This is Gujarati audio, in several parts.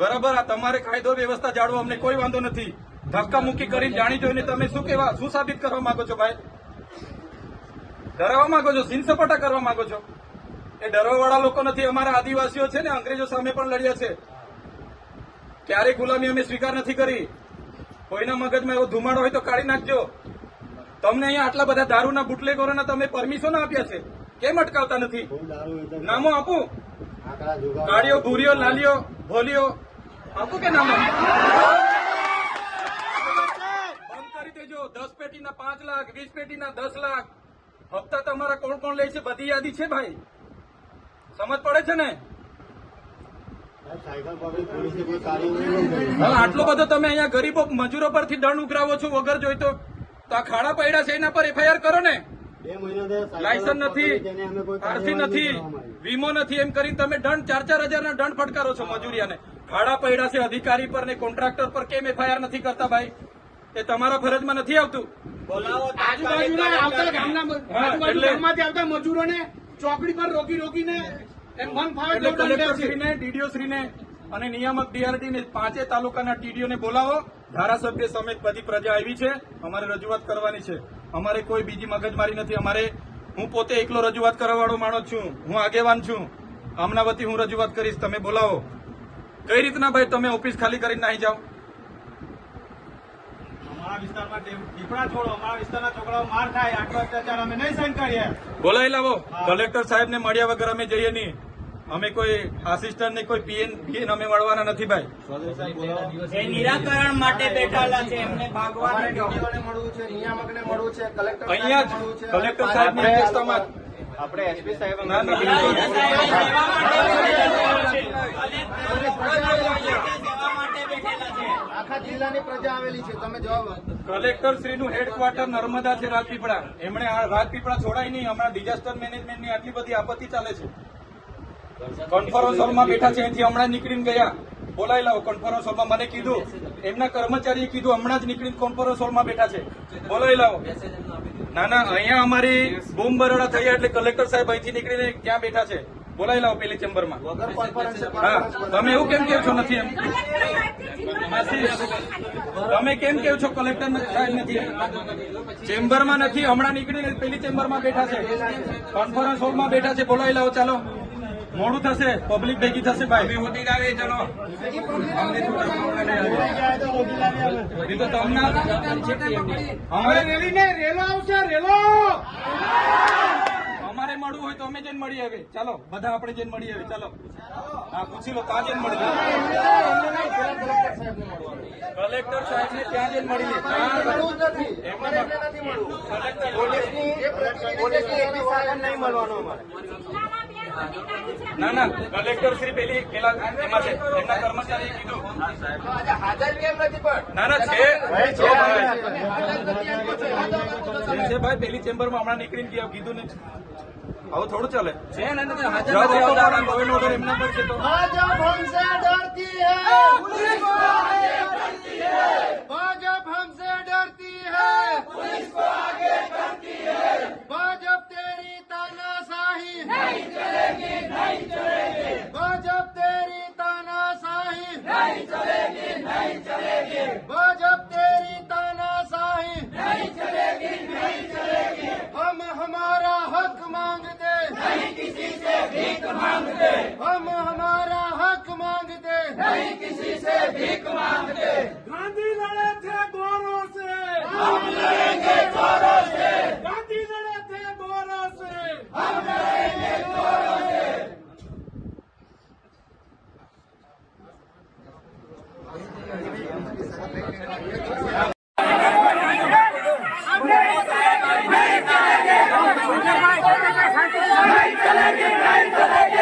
બરાબર, આ તમારે કાયદો વ્યવસ્થા જાળવો, અમને કોઈ વાંધો નથી. ધક્કા મુક્કી કરીને જાણી જોઈને તમે શું સાબિત કરવા માંગો છો ભાઈ? ડરાવવા માંગો છો, સીન સપાટા કરવા માંગો છો? એ ડરવાવાળા લોકો નથી. અમારા આદિવાસીઓ છે ને, અંગ્રેજો સામે પણ લડ્યા છે. ક્યારેય ગુલામી અમે સ્વીકાર નથી કરી. કોઈના મગજમાં એવો ધુમાડો હોય તો કાઢી નાખજો. તમને અહીંયા આટલા બધા દારૂના બુટલેગરોના તમે પરમિશન આપ્યા છે, કેમ અટકાવતા નથી? નામો આપું? કાળીઓ, ભૂરીઓ, લાલીઓ, ભોલીઓ આપું કે નામો? બંધ કરી દેજો. 10 પેટીના 5 લાખ, 20 પેટીના 10 લાખ. હપ્તા તમારા કોણ કોણ લે છે બધી યાદી છે ભાઈ, સમજ પડે છે ને? આટલો બધો તમે અહીંયા ગરીબો મજૂરો પરથી દંડ ઉઘરાવો છો વગર જોઈતો, તો આ ખાડા પડ્યા છે એના પર એફઆઈઆર કરો ને. લાયસન્સ નથી, આરસી નથી, વીમો નથી, એમ કરીને તમે દંડ 4,000 ના દંડ ફટકારો છો મજૂરિયાને. ખાડા પડ્યા છે અધિકારી પર ને કોન્ટ્રાક્ટર પર કેમ એફઆઈઆર નથી કરતા ભાઈ? એ તમારા ફરજમાં નથી આવતું. આજુબાજુમાંથી આવતા મજૂરોને ચોકડી પર રોકીને કલેક્ટરશ્રીને, ડીડીઓશ્રીને અને નિયામક ડીઆરટી ને 5 તાલુકાના ટીડીઓને બોલાવો. ધારાસભ્ય સમેત બધી પ્રજા આવી છે, અમારે રજૂઆત કરવાની છે. અમારે કોઈ બીજી મગજમારી નથી. હું પોતે એકલો રજૂઆત કરવાવાળો માણસ છું, હું આગેવાન છું. આમના વતી હું રજૂઆત કરીશ, તમે બોલાવો. કઈ રીતના ભાઈ તમે ઓફિસ ખાલી કરીને નાહી જાઓ? અમારા વિસ્તારમાં દીપડા છોડો, અમારા વિસ્તારના છોકરાઓ માર ખાય, આટલો અત્યાચાર અમે નહીં સહન કરીએ. બોલાવી લાવો. કલેક્ટર સાહેબને મળ્યા વગર અમે જઈએ નહીં. અમે કોઈ આસિસ્ટન્ટ ને કોઈ પીએન અમે મળવાના નથી ભાઈ. એ નિરાકરણ માટે બેઠેલા છે, એમને ભાગવાને મળવું છે, નિયામકને મળવું છે, અહીંયા જ કલેક્ટર સાહેબની અધ્યક્ષતામાં આપણે એસપી સાહેબ આખા જિલ્લાની પ્રજા આવેલી છે. તમે જવાબ કલેક્ટર શ્રીનું હેડક્વાર્ટર નર્મદા છે, રાજપીપળા. એમણે આ રાજપીપળા છોડાય નહીં. હમણાં ડિઝાસ્ટર મેનેજમેન્ટની આટલી બધી આપત્તિ ચાલે છે. કોન્ફરન્સ હોલમાં બેઠા છે, એથી હમણાં નીકળીને ગયા. બોલાવી લાવો કોન્ફરન્સ હોલમાં. મને કીધું, એમના કર્મચારીએ કીધું, હમણાં જ નીકળીને કોન્ફરન્સ હોલમાં બેઠા છે. બોલાવી લાવો. ના, અહીંયા અમારી બૂમ બરોડા થયા એટલે કલેક્ટર સાહેબ અહીંથી નીકળીને ક્યાં બેઠા છે? બોલાવી લાવો પેલી ચેમ્બરમાં. હા, તમે એવું કેમ કહો છો નથી? એમ તમે કેમ કહો છો કલેક્ટર સાહેબ નથી? ચેમ્બરમાં નથી, હમણાં નીકળીને પેલી ચેમ્બરમાં બેઠા છે, કોન્ફરન્સ હોલમાં બેઠા છે. બોલાવી લાવો. ચાલો, મોડું થશે, પબ્લિક ભેગી થશે ભાઈ. ચલો, અમારે મળવું હોય તો અમે જઈને મળીએ. હવે ચાલો, બધા આપણે જઈને મળીએ. હવે ચાલો, હા, પૂછી લો ત્યાં જઈને મળી. કલેક્ટર સાહેબ ને ત્યાં જઈને મળી લે. ના, કલેક્ટર શ્રી પેલા એમાં છે, એમના કર્મચારીએ કીધું. ના, છે ભાઈ, પેલી ચેમ્બરમાં હમણાં નીકળીને ગયા, કીધું ને. આવું થોડું ચાલે છે ને. ઓર્ડર એમના પર છે તો भाजप हमसे डरती है, पुलिस को आगे करती है। भाजप हमसे डरती है, पुलिस को आगे करती है। भाजप तेरी तानाशाही नहीं चलेगी, नहीं चलेगी। भाजप तेरी तानाशाही नहीं चलेगी, नहीं चलेगी। भाजप तेरी तानाशाही नहीं चलेगी, नहीं चलेगी। हम हमारा हक मांगते नहीं, किसी से भीख मांगते। हम हमारा हक मांगते नहीं, किसी से भीख मांगते। गांधी लड़े थे गोरों से, हम लड़ेंगे गोरों से। गांधी लड़े थे गोरों से, हम लड़ेंगे गोरों से। नहीं चलेगी, नहीं चलेगी।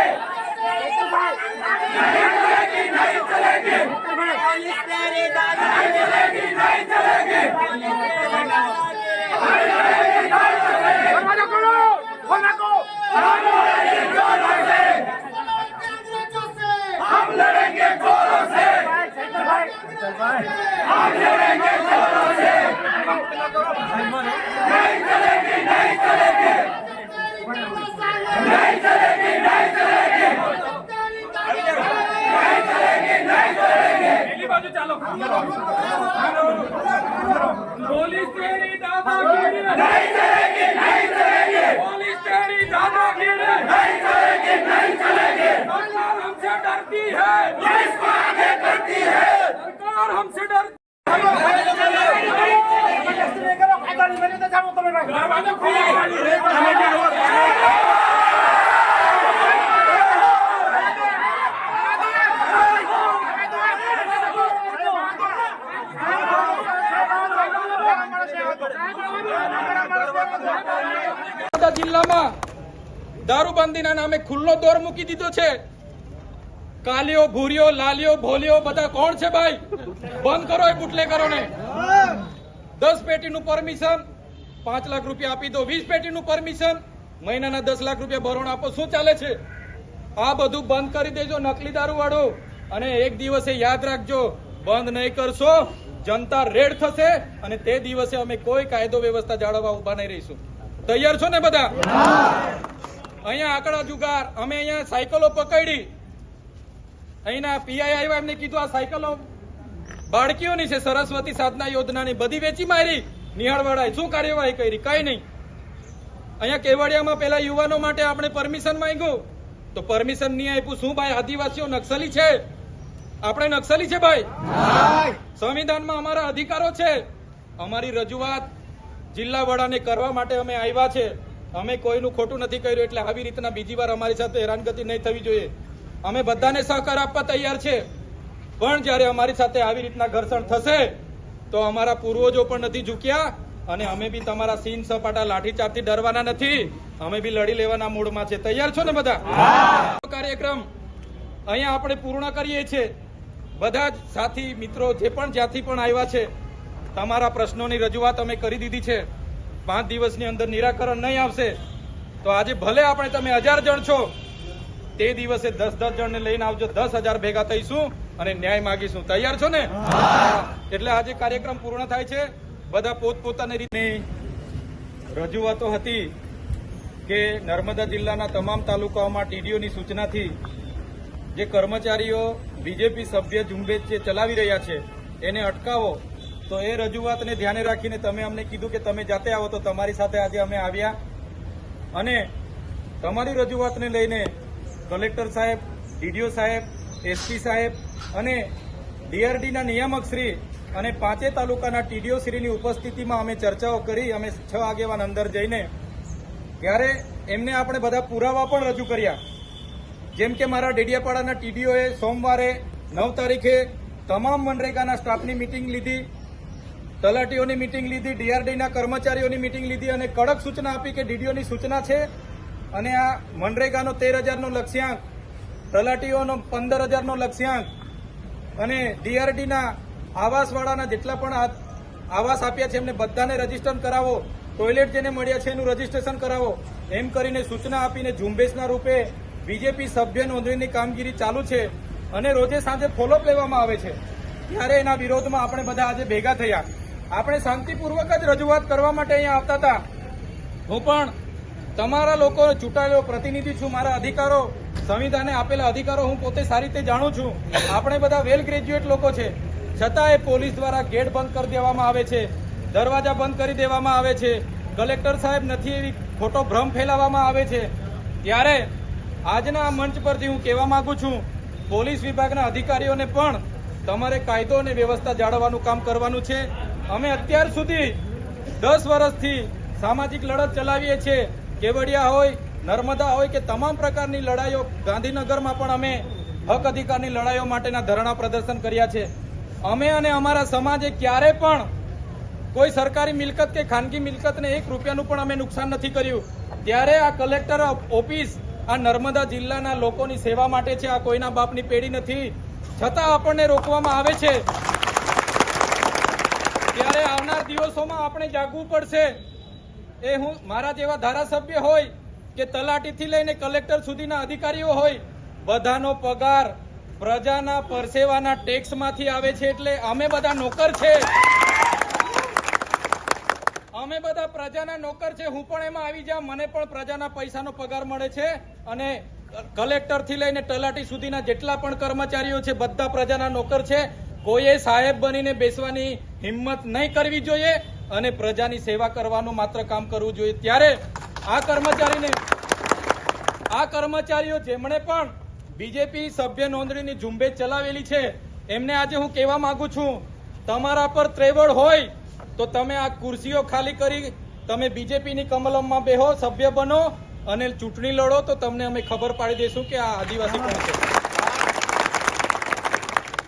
બાજુ ચાલો પોલીસ તેરી દાદાગીરી નહીં ચલેગી નહીં ચલેગી પોલીસ તેરી दादागिरी नहीं चलेगी नहीं चलेगी सरकार हमसे डरती है पुलिस को आगे करती है सरकार हमसे डरती જિલ્લામાં દારૂબંધીના નામે ખુલ્લો દોર મૂકી દીધો છે. કાલિયો ભૂરિયો લાલિયો ભોલિયો બધા કોણ છે ભાઈ? બંધ કરો એ બુટલેગરોને. 10 પેટીનું પરમિશન 5 લાખ રૂપિયા આપી દો, 20 પેટીનું પરમિશન મહિનાના 10 લાખ રૂપિયા ભરણ આપો. શું ચાલે છે? આ બધું બંધ કરી દેજો નકલી દારૂ વાળું. અને એક દિવસે યાદ રાખજો, બંધ નહીં કરશો જનતા રેડ થશે અને તે દિવસે અમે કોઈ કાયદો વ્યવસ્થા જાળવવા ઉભા નહીં રહીશું. તૈયાર છો ને બધા? અહીંયા આંકડા જુગાર, અમે અહીંયા સાયકલો પકડી, અહીંના પીઆઈ આવ્યા, એમને કીધું આ સાયકલો બાળકીઓની છે, સરસ્વતી સાધના યોજનાની, બધી વેચી મારી. નિહાળવાળાએ શું કાર્યવાહી કરી? કઈ નહીં. અહીંયા કેવડિયામાં પેલા યુવાનો માટે આપણે પરમિશન માંગ્યું તો પરમિશન નહીં આપ્યું. શું ભાઈ, આદિવાસીઓ નક્સલી છે? આપણે નક્સલી છે ભાઈ? સંવિધાનમાં અમારા અધિકારો છે. અમારી રજૂઆત જિલ્લા વડાને કરવા માટે અમે આવ્યા છે. અમે કોઈનું ખોટું નથી કર્યું, એટલે આવી રીતના બીજી વાર અમારી સાથે હેરાનગતિ નહીં થવી જોઈએ. અમે બધાને સહકાર આપવા તૈયાર છે, પણ જ્યારે અમારી સાથે આવી રીતના ઘર્ષણ થશે તો અમારા પૂર્વજો પણ નથી ઝૂક્યા અને અમે બી તમારા સીન સપાટા લાઠીચાર્જથી ડરવાના નથી. અમે બી લડી લેવાના મૂડમાં છે. તૈયાર છો ને બધા? કાર્યક્રમ અહીંયા આપણે પૂર્ણ કરીએ છીએ. બધા જ સાથી મિત્રો જે પણ જ્યાંથી પણ આવ્યા છે, તમારા પ્રશ્નોની રજૂઆત અમે કરી દીધી છે. 5 દિવસની અંદર નિરાકરણ નહીં આવશે તો આજે ભલે આપણે તમે 1000 જણ છો, તે દિવસે 10-10 જણને લઈને આવજો. 10,000 ભેગા થઈશું અને ન્યાય માગીશું. તૈયાર છો ને? એટલે આજે કાર્યક્રમ પૂર્ણ થાય છે. બધા પોતપોતાની રીતે રજૂઆતો હતી કે નર્મદા જિલ્લાના તમામ તાલુકાઓમાં ટીડીઓની સૂચનાથી જે કર્મચારીઓ બીજેપી સભ્ય ઝુંબેશ જે ચલાવી રહ્યા છે એને અટકાવો. તો એ રજૂઆતને ધ્યાને રાખીને તમે અમને કીધું કે તમે જાતે આવો, તો તમારી સાથે આજે અમે આવ્યા અને તમારી રજૂઆતને લઈને કલેક્ટર સાહેબ, ડીડીઓ સાહેબ, એસપી સાહેબ અને ડીઆરડીના નિયામક શ્રી અને 5 તાલુકાના ટીડીઓ શ્રીની ઉપસ્થિતિમાં અમે ચર્ચાઓ કરી. અમે 6 આગેવાન અંદર જઈને ત્યારે એમને આપણે બધા પુરાવા પણ રજૂ કર્યા. જેમ કે મારા ડેડિયાપાડાના ટીડીઓએ સોમવારે 9 તારીખે તમામ મનરેગાના સ્ટાફની મિટિંગ લીધી, તલાટીઓની મિટિંગ લીધી, ડીઆરડીના કર્મચારીઓની મિટિંગ લીધી અને કડક સૂચના આપી કે ડીડીઓની સૂચના છે અને આ મનરેગાનો 13,000નો લક્ષ્યાંક, તલાટીઓનો 15,000નો લક્ષ્યાંક અને ડીઆરડીના આવાસવાળાના જેટલા પણ આવાસ આપ્યા છે એમને બધાને રજીસ્ટર કરાવો, ટોયલેટ જેને મળ્યા છે એનું રજીસ્ટ્રેશન કરાવો, એમ કરીને સૂચના આપીને ઝુંબેશના રૂપે બીજેપી સભ્ય નોંધણીની કામગીરી ચાલુ છે અને રોજે સાંજે ફોલોઅપ લેવામાં આવે છે. ત્યારે એના વિરોધમાં આપણે બધા આજે ભેગા થયા. આપણે શાંતિપૂર્વક જ રજૂઆત કરવા માટે અહીંયા આવતા હતા. હું પણ તમારા લોકો ચૂંટાયેલો પ્રતિનિધિ છું. મારા અધિકારો, સંવિધાને આપેલા અધિકારો હું પોતે સારી રીતે જાણું છું. આપણે બધા વેલ ગ્રેજ્યુએટ લોકો છે, છતાં એ પોલીસ દ્વારા ગેટ બંધ કરી દેવામાં આવે છે, દરવાજા બંધ કરી દેવામાં આવે છે, કલેક્ટર સાહેબ નથી એવી ખોટો ભ્રમ ફેલાવવામાં આવે છે. ત્યારે આજના આ મંચ પરથી હું કહેવા માંગુ છું, પોલીસ વિભાગના અધિકારીઓને પણ તમારે કાયદો અને વ્યવસ્થા જાળવવાનું કામ કરવાનું છે. અમે અત્યાર સુધી 10 વર્ષથી સામાજિક લડત ચલાવીએ છીએ. કેવડિયા હોય, નર્મદા હોય કે તમામ પ્રકારની લડાઈઓ, ગાંધીનગરમાં પણ અમે હક અધિકારની લડાઈઓ માટેના ધરણા પ્રદર્શન કર્યા છે. અમે અને અમારા સમાજે ક્યારે પણ કોઈ સરકારી મિલકત કે ખાનગી મિલકતને 1 રૂપિયાનું પણ અમે નુકસાન નથી કર્યું. ત્યારે આ કલેક્ટર ઓફિસ આ નર્મદા જિલ્લાના લોકોની સેવા માટે છે. આ કોઈના બાપની પેઢી નથી, છતાં આપણને રોકવામાં આવે છે. ત્યારે આવનાર દિવસોમાં આપણે જાગવું પડશે. એ હું મારા જેવા ધારાસભ્ય હોય કે તલાટીથી લઈને કલેક્ટર સુધીના અધિકારીઓ હોય, બધાનો પગાર પ્રજાના પરસેવાના ટેક્સમાંથી આવે છે. એટલે અમે બધા નોકર છે, અમે બધા પ્રજાના નોકર છે. હું પણ એમાં આવી જાઉં, મને પણ પ્રજાના પૈસાનો પગાર મળે છે અને કલેક્ટરથી લઈને તલાટી સુધીના જેટલા પણ કર્મચારીઓ છે બધા પ્રજાના નોકર છે. કોઈએ સાહેબ બનીને બેસવાની હિંમત નહીં કરવી જોઈએ અને પ્રજાની સેવા કરવાનું માત્ર કામ કરવું જોઈએ. ત્યારે આ કર્મચારીઓ જેમણે પણ બીજેપી સભ્ય નોંધણીની ઝુંબેશ ચલાવેલી છે એમને આજે હું કહેવા માંગુ છું, તમારા પર ત્રેવડ હોય તો તમે આ ખુરશીઓ ખાલી કરી તમે બીજેપીની કમલમમાં બેહો, સભ્ય બનો અને ચૂંટણી લડો, તો તમને અમે ખબર પાડી દઈશું કે આ આદિવાસી કોણ છે.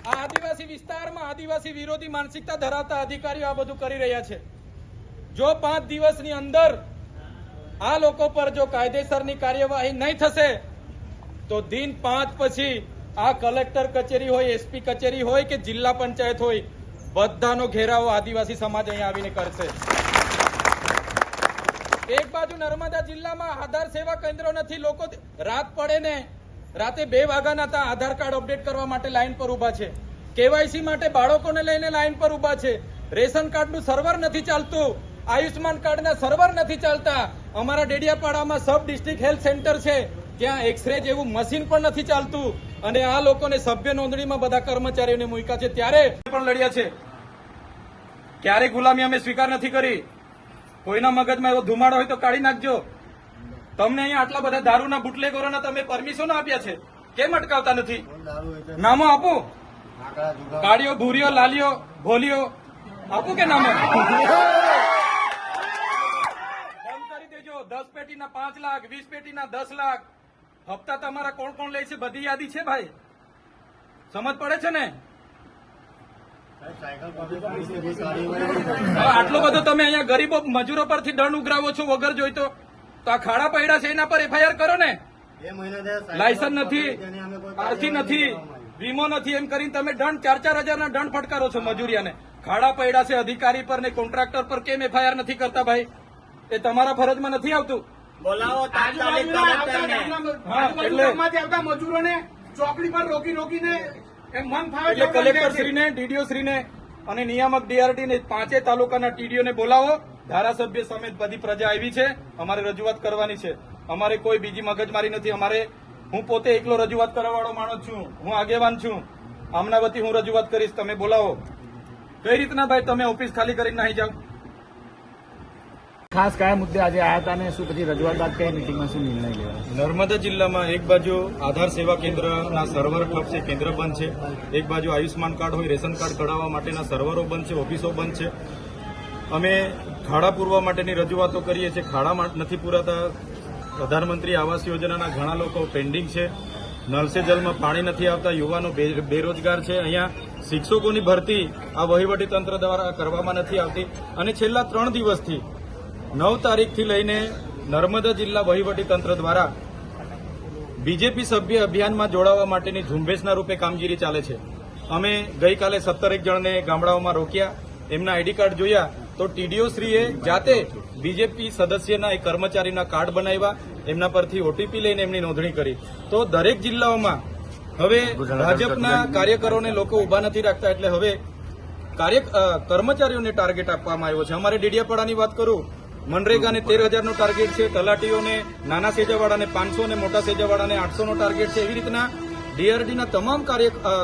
આ આદિવાસી વિસ્તારમાં આદિવાસી વિરોધી માનસિકતા ધરાવતા અધિકારીઓ આ બધું કરી રહ્યા છે. જો 5 દિવસની અંદર આ લોકો પર જો કાયદેસરની કાર્યવાહી નહીં થશે તો દિન 5 પછી આ કલેક્ટર કચેરી હોય, એસપી કચેરી હોય કે જિલ્લા પંચાયત હોય, બધાનો ઘેરાવો આદિવાસી સમાજ અહીંયા આવીને કરશે. એક બાજુ નર્મદા જિલ્લામાં આધાર સેવા કેન્દ્રો નથી, લોકો રાત પડે ને રાતે 2 વાગ્યાના હતા આધાર કાર્ડ અપડેટ કરવા માટે લાઈન પર ઉભા છે, કેવાયસી માટે બાળકોને લઈને લાઈન પર ઉભા છે, રેશન કાર્ડનું સર્વર નથી ચાલતું, આયુષ્માન કાર્ડના સર્વર નથી ચાલતા, અમારા ડેડિયાપાડામાં સબ ડિસ્ટ્રિક્ટ હેલ્થ સેન્ટર છે ત્યાં એક્સરે જેવું મશીન પણ નથી ચાલતું અને આ લોકોને સભ્ય નોંધણીમાં બધા કર્મચારીઓને મૂક્યા છે. ત્યારે પણ લડ્યા છે, ક્યારે ગુલામી અમે સ્વીકાર નથી કરી. કોઈના મગજમાં એવો ધુમાડો હોય તો કાઢી નાખજો. તમને અહીંયા આટલા બધા દારૂના બુટલેગરોના તમે પરમિશન આપ્યા છે, કેમ અટકાવતા નથી? નામો આપો, કાળીઓ, ભૂરીઓ, લાલીઓ, ભોલીઓ આપું કે નામો? બંધ કરી દેજો. 10 પેટીના 5 લાખ, 20 પેટીના 10 લાખ હપ્તા તમારા કોણ કોણ લે છે બધી યાદી છે ભાઈ, સમજ પડે છે ને? આટલો બધો તમે અહીંયા ગરીબો મજૂરો પરથી દંડ ઉઘરાવો છો વગર જોઈતો, તો આ ખાડા પૈડા છે એના પર એફઆઈઆર કરો ને. લાયસન્સ નથી, આરસી નથી, વીમો નથી, એમ કરીને તમે દંડ 4-4 હજારના દંડ ફટકારો છો મજૂરિયાને. ખાડા પૈડા છે અધિકારી પર ને કોન્ટ્રાક્ટર પર કેમ એફઆઈઆર નથી કરતા ભાઈ? એ તમારા ફરજમાં નથી આવતું. બોલાવો તાત્કાલિક કલેક્ટરને. હા, એટલે મજૂરોને ચોકડી પર રોકીને એમ મન થાય એટલે કલેક્ટરશ્રીને, ડીડીઓશ્રીને અને નિયામક ડીઆરડીને 5 તાલુકાના ટીડીઓને બોલાવો. ધારાસભ્ય સમેત બધી પ્રજા આવી છે, અમારે રજૂઆત કરવાની છે. અમારે કોઈ બીજી મગજમારી નથી. હું પોતે એકલો રજૂઆત કરવાવાળો માણસ છું, હું આગેવાન છું. આમના વતી હું રજૂઆત કરીશ, તમે બોલાવો. કઈ રીતના ભાઈ તમે ઓફિસ ખાલી કરીને નહીં જાઓ? ખાસ કયા મુદ્દે આજે આવ્યા હતા અને શું પછી રજૂઆત બાદ કઈ મિટિંગમાં શું નિર્ણય લેવાયો? નર્મદા જિલ્લામાં એક બાજુ આધાર સેવા કેન્દ્રના સર્વર ઠપ છે, કેન્દ્ર બંધ છે. એક બાજુ આયુષ્માન કાર્ડ હોય, રેશન કાર્ડ કઢાવવા માટેના સર્વરો બંધ છે, ઓફિસો બંધ છે. અમે ખાડા પૂરવા માટેની રજૂઆતો કરીએ છીએ, ખાડા નથી પૂરાતા. પ્રધાનમંત્રી આવાસ યોજનાના ઘણા લોકો પેન્ડિંગ છે. નળ સે જલમાં પાણી નથી આવતા, યુવાનો બેરોજગાર છે. અહીંયા શિક્ષકોની ભરતી આ વહીવટી તંત્ર દ્વારા કરવામાં નથી આવતી અને છેલ્લા 3 દિવસથી 9 તારીખથી લઈને નર્મદા જિલ્લા વહીવટી તંત્ર દ્વારા બીજેપી સભ્ય અભિયાનમાં જોડાવા માટેની ઝુંબેશના રૂપે કામગીરી ચાલે છે. અમે ગઈકાલે 17 જણને ગામડાઓમાં રોક્યા, એમના આઈડી કાર્ડ જોયા તો ટીડીઓશ્રીએ જાતે બીજેપી સદસ્યના એક કર્મચારીના કાર્ડ બનાવ્યા, એમના પરથી ઓટીપી લઈને એમની નોંધણી કરી. તો દરેક જિલ્લાઓમાં હવે ભાજપના કાર્યકરોને લોકો ઉભા નથી રાખતા, એટલે હવે કર્મચારીઓને ટાર્ગેટ આપવામાં આવ્યો છે. અમારે ડેડિયાપાડાની વાત કરું, મનરેગાને 13,000નો ટાર્ગેટ છે, તલાટીઓને નાના સેજાવાળાને 500 ને મોટા સેજાવાળાને 800નો ટાર્ગેટ છે. એવી રીતના ડીઆરડીના તમામ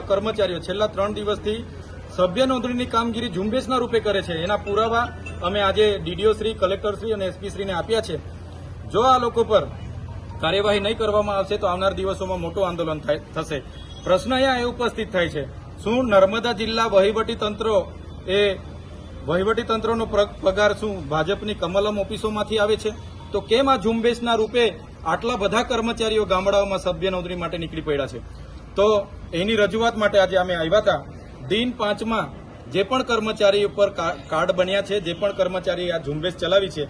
કર્મચારીઓ છેલ્લા 3 દિવસથી સભ્ય નોંધણીની કામગીરી ઝુંબેશના રૂપે કરે છે. એના પુરાવા અમે આજે ડીડીઓશ્રી, કલેક્ટરશ્રી અને એસપીશ્રીને આપ્યા છે. જો આ લોકો પર કાર્યવાહી નહીં કરવામાં આવશે તો આવનાર દિવસોમાં મોટું આંદોલન થશે. પ્રશ્ન અહીંયા એ ઉપસ્થિત થાય છે, શું નર્મદા જિલ્લા વહીવટી તંત્રનો પગાર શું ભાજપની કમલમ ઓફિસોમાંથી આવે છે? તો કેમ આ ઝુંબેશના રૂપે આટલા બધા કર્મચારીઓ ગામડાઓમાં સભ્ય નોંધણી માટે નીકળી પડ્યા છે? તો એની રજૂઆત માટે આજે અમે આવ્યા હતા. દિન 5માં જે પણ કર્મચારી ઉપર કાર્ડ બન્યા છે, જે પણ કર્મચારી આ ઝુંબેશ ચલાવી છે,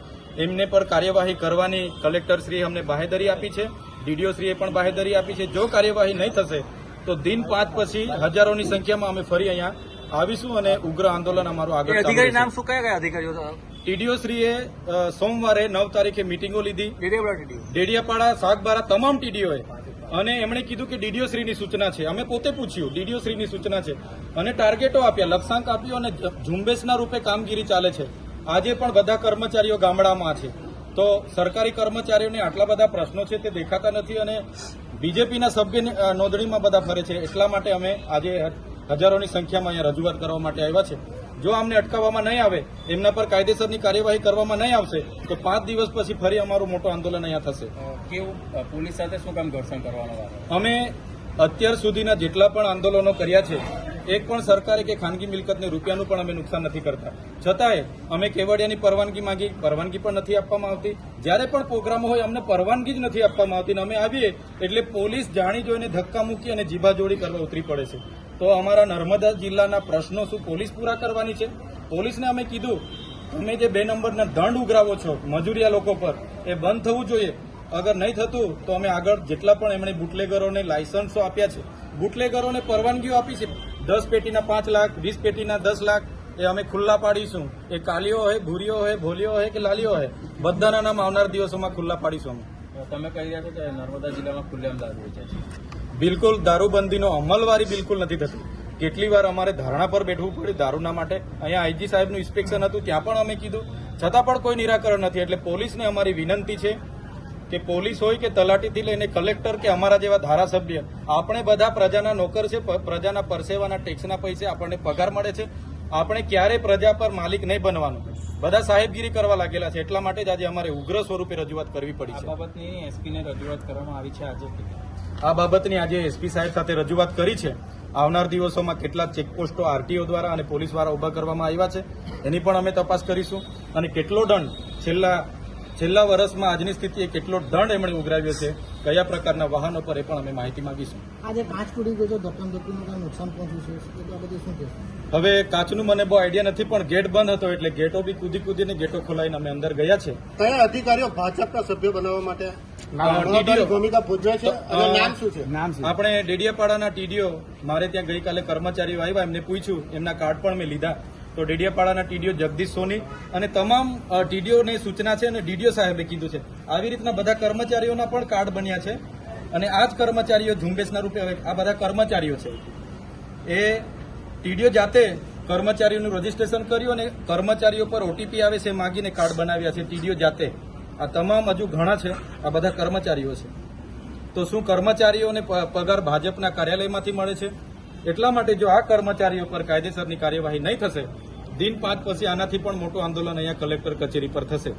એમને પર કાર્યવાહી કરવાની કલેક્ટરશ્રીએ અમને બાહેધરી આપી છે, ડીડીઓશ્રીએ પણ બાહેધરી આપી છે. જો કાર્યવાહી નહીં થશે તો દિન 5 પછી હજારોની સંખ્યામાં અમે ફરી અહીંયા આવીશું અને ઉગ્ર આંદોલન અમારું આગળ. અધિકારી નામ શું કયા અધિકારીઓ? ટીડીઓશ્રીએ સોમવારે 9 તારીખે મિટિંગો લીધી, ડેડિયાપાડા, સાગબારા તમામ ટીડીઓએ, અને એમણે કીધું કે ડીડીઓશ્રીની સૂચના છે. અમે પોતે પૂછ્યું, ડીડીઓશ્રીની સૂચના છે અને ટાર્ગેટો આપ્યા, લક્ષ્યાંક આપ્યો અને ઝુંબેશના રૂપે કામગીરી ચાલે છે. આજે પણ બધા કર્મચારીઓ ગામડામાં છે. તો સરકારી કર્મચારીઓને આટલા બધા પ્રશ્નો છે તે દેખાતા નથી અને બીજેપીના સભ્ય નોંધણીમાં બધા ફરે છે. એટલા માટે અમે આજે હજારોની સંખ્યામાં અહીંયા રજૂઆત કરવા માટે આવ્યા છે. જો અમને અટકાવવામાં નહીં આવે, એમના પર કાયદેસરની કાર્યવાહી કરવામાં નહીં આવશે તો 5 દિવસ પછી ફરી અમારું મોટું આંદોલન અહીંયા થશે. કેવું પોલીસ સાથે શું કામ ઘર્ષણ કરવાનો વારો? અમે અત્યાર સુધીના જેટલા પણ આંદોલનો કર્યા છે, એક પણ સરકારે કે ખાનગી મિલકતને રૂપિયાનું પણ અમે નુકસાન નથી કરતા. છતાંય અમે કેવડિયાની પરવાનગી માંગી, પરવાનગી પણ નથી આપવામાં આવતી. જ્યારે પણ પ્રોગ્રામો હોય અમને પરવાનગી જ નથી આપવામાં આવતી. અને અમે આવીએ એટલે પોલીસ જાણી જોઈને ધક્કા મૂકી અને જીભાજોડી કરવા ઉતરી પડે છે. તો અમારા નર્મદા જિલ્લાના પ્રશ્નો શું પોલીસ પૂરા કરવાની છે? પોલીસને અમે કીધું, તમે જે 2 નંબરના દંડ ઉઘરાવો છો મજૂરિયા લોકો પર, એ બંધ થવું જોઈએ. અગર નહીં થતું તો અમે આગળ જેટલા પણ એમણે બુટલેગરોને લાયસન્સો આપ્યા છે, બુટલેગરોને પરવાનગીઓ આપી છે, 10 પેટીના 5 લાખ, 20 પેટીના 10 લાખ એ અમે ખુલ્લા પાડીશું. એ કાલીઓ હોય, ભૂરીઓ હોય, ભોલીઓ હોય કે લાલીઓ હોય, બધાના નામ આવનાર દિવસોમાં ખુલ્લા પાડીશું અમે. તમે કહી રહ્યા છો કે નર્મદા જિલ્લામાં ખુલ્લેઆમ દારૂ વેચાય છે. બિલકુલ દારૂબંધીનો અમલવારી બિલકુલ નથી થતી. કેટલી વાર અમારે ધારણા પર બેઠવું પડ્યું દારૂના માટે. અહીંયા આઈજી સાહેબનું ઇન્સ્પેક્શન હતું, ત્યાં પણ અમે કીધું, છતાં પણ કોઈ નિરાકરણ નથી. એટલે પોલીસને અમારી વિનંતી છે કે પોલીસ હોય કે તલાટીથી લઈને કલેક્ટર કે અમારા જેવા ધારાસભ્ય, આપણે બધા પ્રજાના નોકર છે, પ્રજાના પરસેવાના ટેક્સના પૈસે આપણને પગાર મળે છે. આપણે ક્યારેય પ્રજા પર માલિક નહીં બનવાનું. બધા સાહેબગીરી કરવા લાગેલા છે. એટલા માટે જ આજે અમારે ઉગ્ર સ્વરૂપે રજૂઆત કરવી પડી છે. આ બાબતની એસપીને રજૂઆત કરવામાં આવી છે આજે. આ બાબતની આજે એસપી સાહેબ સાથે રજૂઆત કરી છે. આવનાર દિવસોમાં કેટલાક ચેકપોસ્ટો આરટીઓ દ્વારા અને પોલીસ દ્વારા ઉભા કરવામાં આવ્યા છે, એની પણ અમે તપાસ કરીશું. અને કેટલો દંડ છેલ્લા વર્ષમાં આજની સ્થિતિએ કેટલો દંડ એમણે ઉઘરાવ્યો છે, કયા પ્રકારના વાહનો પર, એ પણ અમે માહિતી માંગીશું. આજે કાચ તૂટી ગયો છે, ધક્કામુક્કીનું કંઈ નુકસાન પહોંચ્યું છે, એટલે આ બધું શું કહેશો? હવે કાચનું મને બહુ આઈડિયા નથી, પણ ગેટ બંધ હતો એટલે ગેટો બી કૂદીને ગેટો ખોલાવીને અમે અંદર ગયા છે. કયા અધિકારીઓ ભાજપના સભ્ય બનાવવા માટે TDO ભૂમિકા ભજવે છે અને નામ શું છે? આપણે ડેડિયાપાડાના ટીડીઓ, મારે ત્યાં ગઈકાલે કર્મચારીઓ આવ્યા, એમને પૂછ્યું, એમના કાર્ડ પણ મેં લીધા. તો ડેડિયાપાડાના ટીડીઓ જગદીશ સોની અને તમામ ટીડીઓને સૂચના છે અને ડીડીઓ સાહેબે કીધું છે. આવી રીતના બધા કર્મચારીઓના પણ કાર્ડ બન્યા છે. અને આ જ કર્મચારીઓ ઝુંબેશના રૂપે, હવે આ બધા કર્મચારીઓ છે, એ ટીડીઓ જાતે કર્મચારીઓનું રજીસ્ટ્રેશન કર્યું અને કર્મચારીઓ પર ઓટીપી આવે છે માગીને કાર્ડ બનાવ્યા છે ટીડીઓ જાતે. આ તમામ હજુ ઘણા છે, આ બધા કર્મચારીઓ છે. તો શું કર્મચારીઓને પગાર ભાજપના કાર્યાલયમાંથી મળે છે? એટલા માટે જો આ કર્મચારીઓ પર કાયદેસરની કાર્યવાહી નહીં થશે, દિન 5 પછી આનાથી પણ મોટું આંદોલન અહીંયા કલેક્ટર કચેરી પર થશે.